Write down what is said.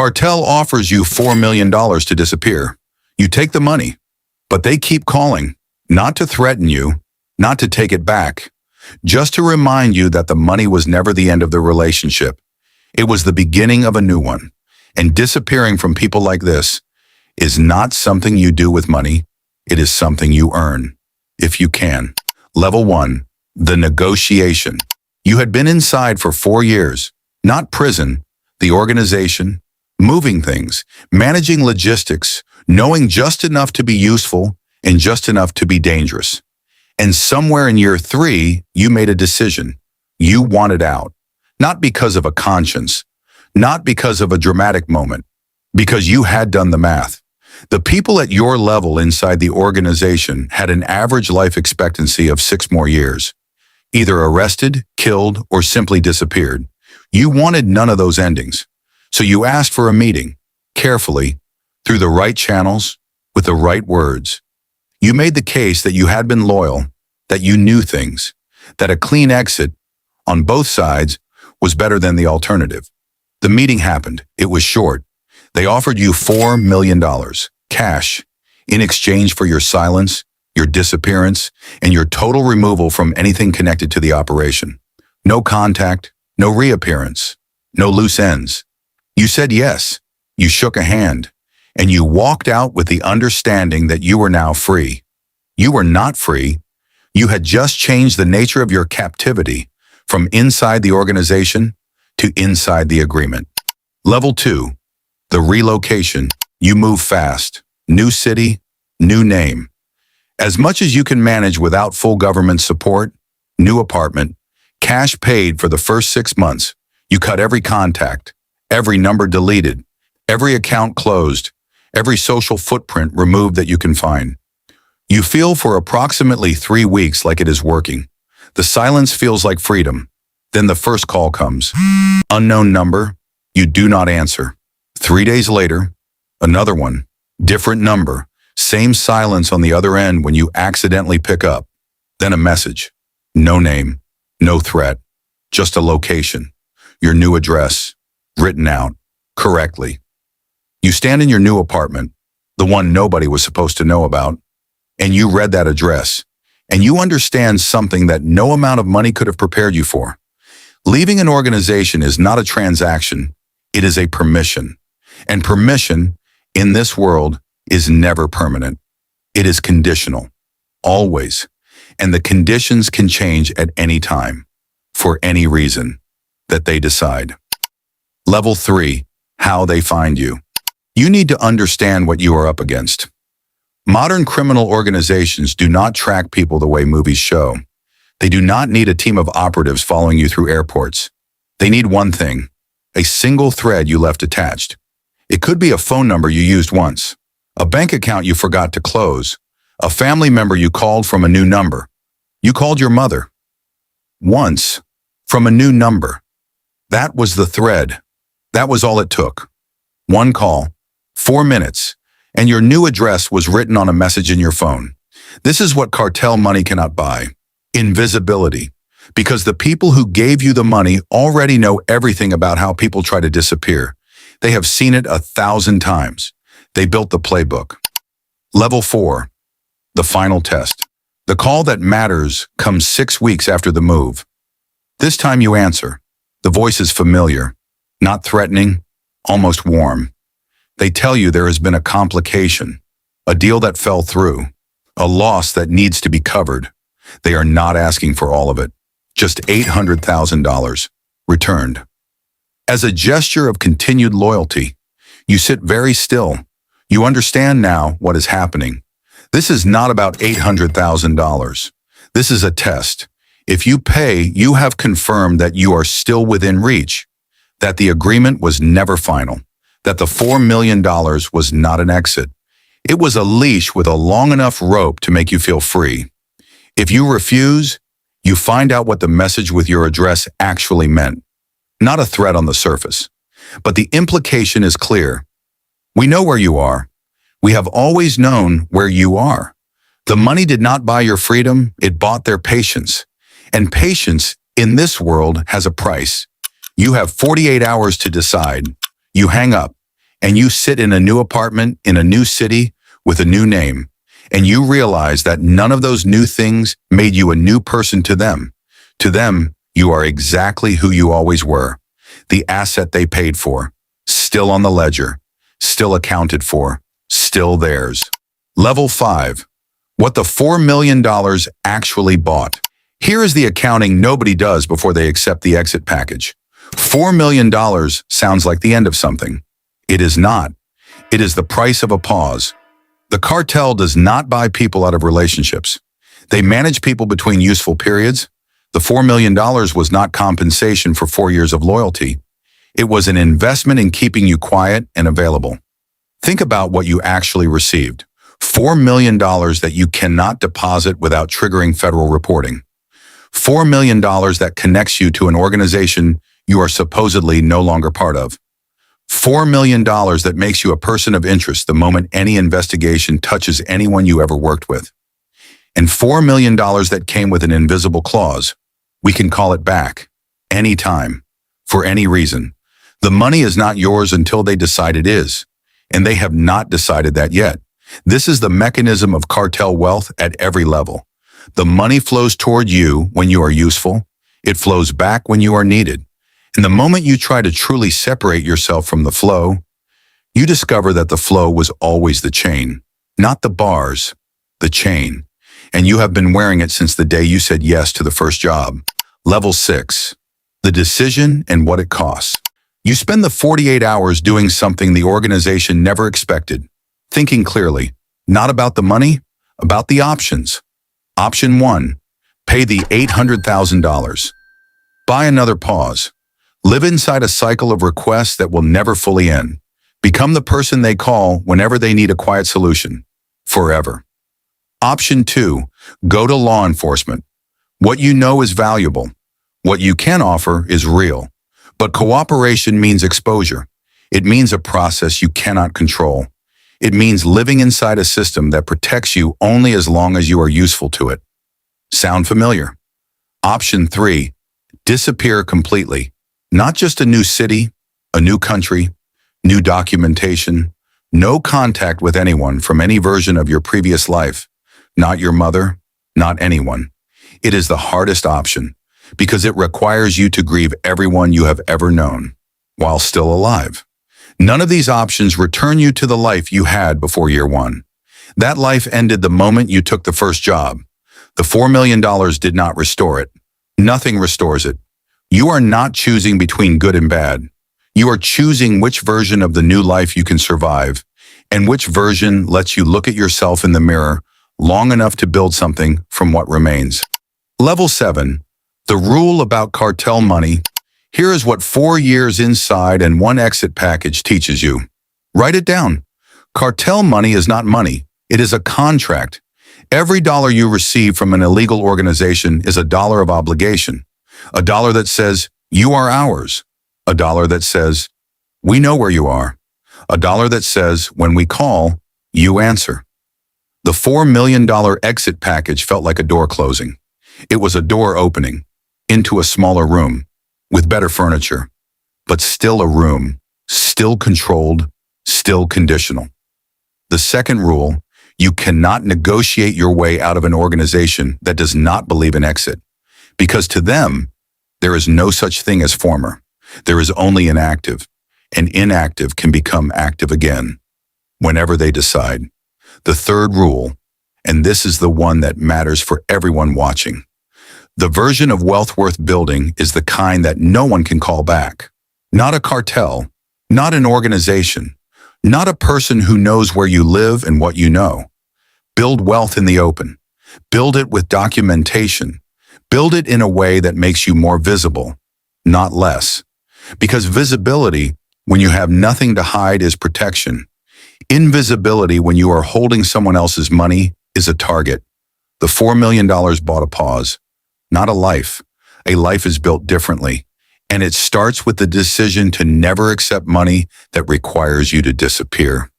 Cartel offers you $4 million to disappear. You take the money, but they keep calling, not to threaten you, not to take it back, just to remind you that the money was never the end of the relationship. It was the beginning of a new one. And disappearing from people like this is not something you do with money. It is something you earn, if you can. Level 1, the negotiation. You had been inside for 4 years, not prison, the organization, moving things, managing logistics, knowing just enough to be useful and just enough to be dangerous. And somewhere in year 3, you made a decision. You wanted out, not because of a conscience, not because of a dramatic moment, because you had done the math. The people at your level inside the organization had an average life expectancy of 6 more years, either arrested, killed, or simply disappeared. You wanted none of those endings. So you asked for a meeting, carefully, through the right channels, with the right words. You made the case that you had been loyal, that you knew things, that a clean exit on both sides was better than the alternative. The meeting happened. It was short. They offered you $4 million, cash, in exchange for your silence, your disappearance, and your total removal from anything connected to the operation. No contact, no reappearance, no loose ends. You said yes. You shook a hand, and you walked out with the understanding that you were now free. You were not free. You had just changed the nature of your captivity from inside the organization to inside the agreement. Level 2, the relocation. You move fast. New city, new name. As much as you can manage without full government support, new apartment, cash paid for the first 6 months. You cut every contact, every number deleted, every account closed, every social footprint removed that you can find. You feel for approximately 3 weeks like it is working. The silence feels like freedom. Then the first call comes. Unknown number. You do not answer. 3 days later, another one. Different number. Same silence on the other end when you accidentally pick up. Then a message. No name. No threat. Just a location. Your new address. Written out. Correctly. You stand in your new apartment, the one nobody was supposed to know about, and you read that address, and you understand something that no amount of money could have prepared you for. Leaving an organization is not a transaction, it is a permission. And permission, in this world, is never permanent. It is conditional, always. And the conditions can change at any time, for any reason that they decide. Level 3, how they find you. You need to understand what you are up against. Modern criminal organizations do not track people the way movies show. They do not need a team of operatives following you through airports. They need one thing, a single thread you left attached. It could be a phone number you used once, a bank account you forgot to close, a family member you called from a new number. You called your mother. Once, from a new number. That was the thread. That was all it took. One call, 4 minutes, and your new address was written on a message in your phone. This is what cartel money cannot buy. Invisibility. Because the people who gave you the money already know everything about how people try to disappear. They have seen it 1,000 times. They built the playbook. Level 4. The final test. The call that matters comes 6 weeks after the move. This time you answer. The voice is familiar, not threatening, almost warm. They tell you there has been a complication, a deal that fell through, a loss that needs to be covered. They are not asking for all of it, just $800,000 returned. As a gesture of continued loyalty, you sit very still. You understand now what is happening. This is not about $800,000. This is a test. If you pay, you have confirmed that you are still within reach, that the agreement was never final, that the $4 million was not an exit. It was a leash with a long enough rope to make you feel free. If you refuse, you find out what the message with your address actually meant. Not a threat on the surface, but the implication is clear. We know where you are. We have always known where you are. The money did not buy your freedom, it bought their patience. And patience in this world has a price. You have 48 hours to decide. You hang up. and you sit in a new apartment in a new city with a new name, and you realize that none of those new things made you a new person to them. To them, you are exactly who you always were, the asset they paid for, still on the ledger, still accounted for, still theirs. Level 5. What the $4 million actually bought. Here is the accounting nobody does before they accept the exit package. $4 million sounds like the end of something. It is not. It is the price of a pause. The cartel does not buy people out of relationships. They manage people between useful periods. The $4 million was not compensation for 4 years of loyalty. It was an investment in keeping you quiet and available. Think about what you actually received. $4 million that you cannot deposit without triggering federal reporting. $4 million that connects you to an organization you are supposedly no longer part of. $4 million that makes you a person of interest the moment any investigation touches anyone you ever worked with. And $4 million that came with an invisible clause. We can call it back. Anytime. For any reason. The money is not yours until they decide it is. And they have not decided that yet. This is the mechanism of cartel wealth at every level. The money flows toward you when you are useful. It flows back when you are needed. And the moment you try to truly separate yourself from the flow, you discover that the flow was always the chain, not the bars, the chain. And you have been wearing it since the day you said yes to the first job. Level 6. The decision and what it costs. You spend the 48 hours doing something the organization never expected, thinking clearly, not about the money, about the options. Option 1. Pay the $800,000. Buy another pause. Live inside a cycle of requests that will never fully end. Become the person they call whenever they need a quiet solution. Forever. Option 2. Go to law enforcement. What you know is valuable. What you can offer is real. But cooperation means exposure. It means a process you cannot control. It means living inside a system that protects you only as long as you are useful to it. Sound familiar? Option 3. Disappear completely. Not just a new city, a new country, new documentation, no contact with anyone from any version of your previous life. Not your mother, not anyone. It is the hardest option because it requires you to grieve everyone you have ever known while still alive. None of these options return you to the life you had before year 1. That life ended the moment you took the first job. The $4 million did not restore it. Nothing restores it. You are not choosing between good and bad. You are choosing which version of the new life you can survive and which version lets you look at yourself in the mirror long enough to build something from what remains. Level 7. The rule about cartel money. Here is what 4 years inside and 1 exit package teaches you. Write it down. Cartel money is not money. It is a contract. Every dollar you receive from an illegal organization is a dollar of obligation. A dollar that says, you are ours. A dollar that says, we know where you are. A dollar that says, when we call, you answer. The $4 million exit package felt like a door closing. It was a door opening into a smaller room with better furniture, but still a room, still controlled, still conditional. The second rule, you cannot negotiate your way out of an organization that does not believe in exit. Because to them, there is no such thing as former. There is only inactive, and inactive can become active again, whenever they decide. The third rule, and this is the one that matters for everyone watching. The version of wealth worth building is the kind that no one can call back. Not a cartel, not an organization, not a person who knows where you live and what you know. Build wealth in the open. Build it with documentation. Build it in a way that makes you more visible, not less. Because visibility, when you have nothing to hide, is protection. Invisibility, when you are holding someone else's money, is a target. The $4 million bought a pause, not a life. A life is built differently, and it starts with the decision to never accept money that requires you to disappear.